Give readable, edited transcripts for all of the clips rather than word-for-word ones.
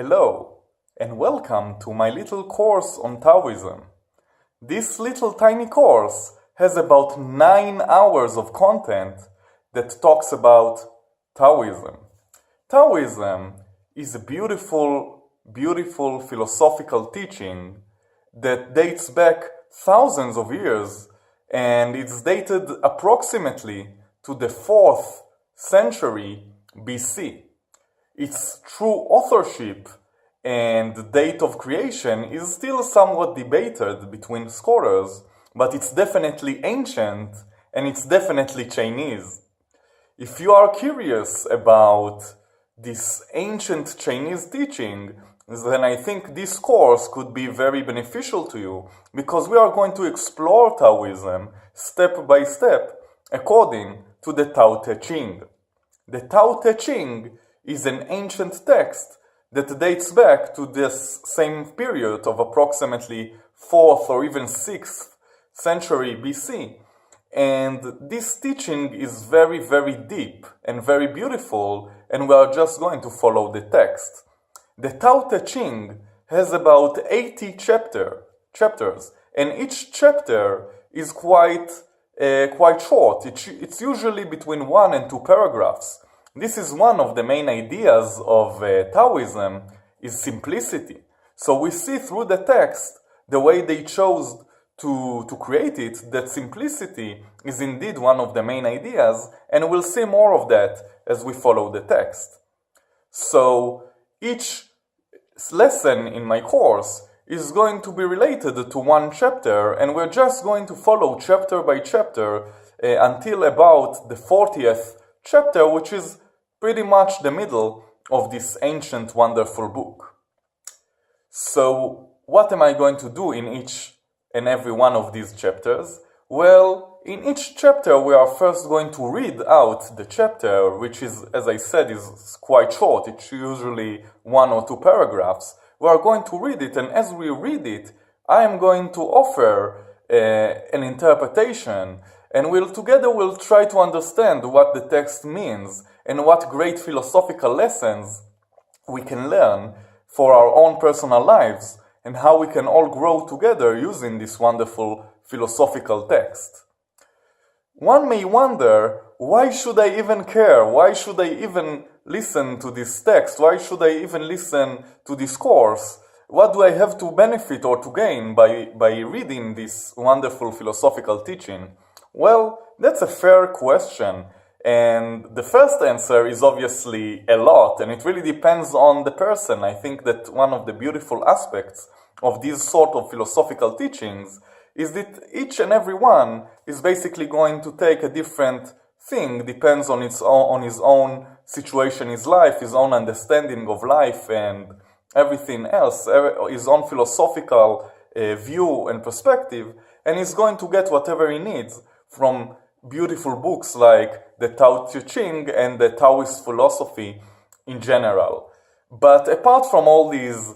Hello, and welcome to my little course on Taoism. This little tiny course has about 9 hours of content that talks about Taoism. Taoism is a beautiful philosophical teaching that dates back thousands of years, and it's dated approximately to the 4th century BC. Its true authorship and the date of creation is still somewhat debated between scholars, but it's definitely ancient and it's definitely Chinese. If you are curious about this ancient Chinese teaching, then I think this course could be very beneficial to you, because we are going to explore Taoism step by step according to the Tao Te Ching. The Tao Te Ching is an ancient text that dates back to this same period of approximately 4th or even 6th century BC. And this teaching is very deep and very beautiful, and we are just going to follow the text. The Tao Te Ching has about 80 chapters, and each chapter is quite short. It's usually between 1 and 2 paragraphs. This is one of the main ideas of Taoism, is simplicity. So we see through the text, the way they chose to create it, that simplicity is indeed one of the main ideas, and we'll see more of that as we follow the text. So each lesson in my course is going to be related to one chapter, and we're just going to follow chapter by chapter until about the 40th chapter, which is pretty much the middle of this ancient, wonderful book. So, what am I going to do in each and every one of these chapters? Well, in each chapter we are first going to read out the chapter, which is, as I said, is quite short. It's usually 1 or 2 paragraphs. We are going to read it, and as we read it, I am going to offer an interpretation, and we'll try to understand what the text means and what great philosophical lessons we can learn for our own personal lives, and how we can all grow together using this wonderful philosophical text. One may wonder, why should I even care? Why should I even listen to this text? Why should I even listen to this course? What do I have to benefit or to gain by reading this wonderful philosophical teaching? Well, that's a fair question, and the first answer is obviously a lot, and it really depends on the person. I think that one of the beautiful aspects of these sort of philosophical teachings is that each and every one is basically going to take a different thing, depends on his own situation, his life, his own understanding of life and everything else, his own philosophical view and perspective, and he's going to get whatever he needs from beautiful books like the Tao Te Ching and the Taoist philosophy in general. But apart from all these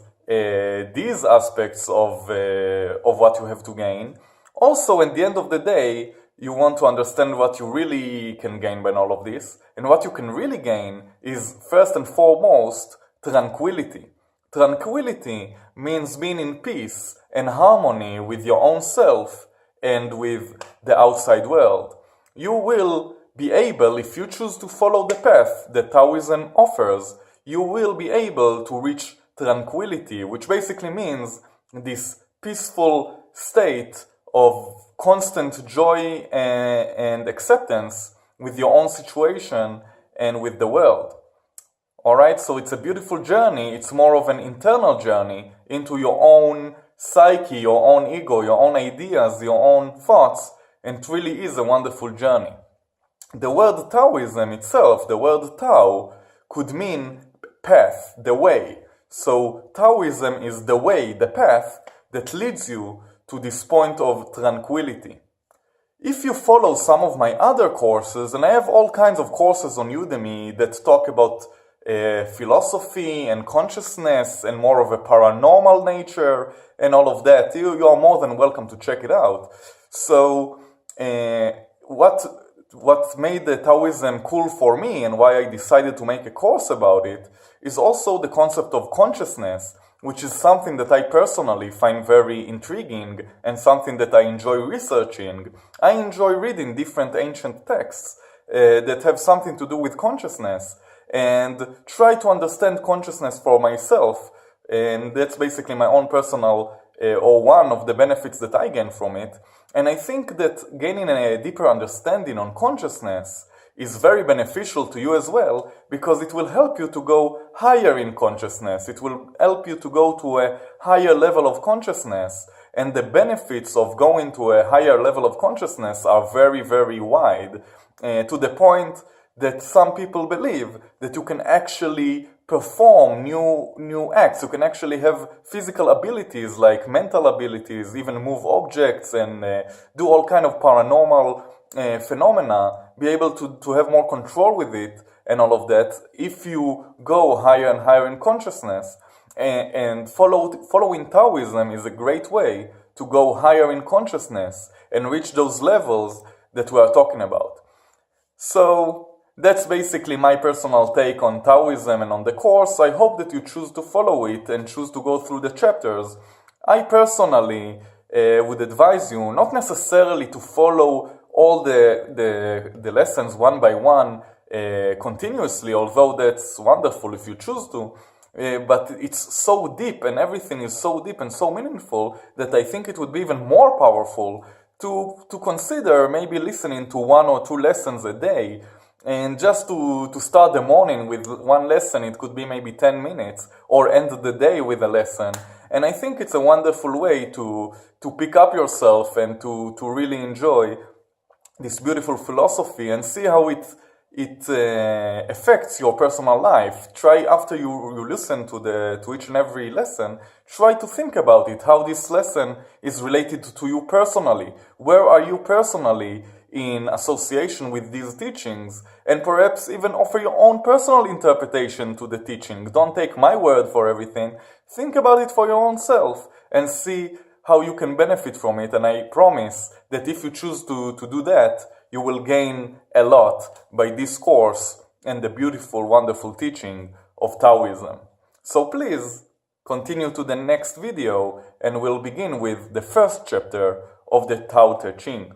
aspects of what you have to gain, also at the end of the day, you want to understand what you really can gain by all of this. And what you can really gain is, first and foremost, tranquility. Tranquility means being in peace and harmony with your own self and with the outside world. You will be able, if you choose to follow the path that Taoism offers, you will be able to reach tranquility, which basically means this peaceful state of constant joy and acceptance with your own situation and with the world. Alright, so it's a beautiful journey. It's more of an internal journey into your own psyche, your own ego, your own ideas, your own thoughts, and it really is a wonderful journey. The word Taoism itself, the word Tao, could mean path, the way. So Taoism is the way, the path that leads you to this point of tranquility. If you follow some of my other courses, and I have all kinds of courses on Udemy that talk about philosophy and consciousness and more of a paranormal nature and all of that, you are more than welcome to check it out. So what made the Taoism cool for me and why I decided to make a course about it is also the concept of consciousness, which is something that I personally find very intriguing and something that I enjoy researching. I enjoy reading different ancient texts that have something to do with consciousness and try to understand consciousness for myself. And that's basically my own personal or one of the benefits that I gain from it. And I think that gaining a deeper understanding on consciousness is very beneficial to you as well, because it will help you to go higher in consciousness. It will help you to go to a higher level of consciousness. And the benefits of going to a higher level of consciousness are very, very wide, to the point that some people believe that you can actually perform new acts. You can actually have physical abilities like mental abilities, even move objects and do all kind of paranormal phenomena, be able to have more control with it and all of that if you go higher and higher in consciousness. And following Taoism is a great way to go higher in consciousness and reach those levels that we are talking about. So that's basically my personal take on Taoism and on the course. I hope that you choose to follow it and choose to go through the chapters. I personally would advise you not necessarily to follow all the lessons one by one continuously, although that's wonderful if you choose to. But it's so deep and everything is so deep and so meaningful that I think it would be even more powerful to consider maybe listening to 1 or 2 lessons a day. And just to start the morning with one lesson, it could be maybe 10 minutes, or end the day with a lesson. And I think it's a wonderful way to pick up yourself and to really enjoy this beautiful philosophy and see how it affects your personal life. Try, after you listen to each and every lesson, try to think about it, how this lesson is related to you personally. Where are you personally in association with these teachings, and perhaps even offer your own personal interpretation to the teaching. Don't take my word for everything. Think about it for your own self and see how you can benefit from it. And I promise that if you choose to do that, you will gain a lot by this course and the beautiful, wonderful teaching of Taoism. So please continue to the next video, and we'll begin with the first chapter of the Tao Te Ching.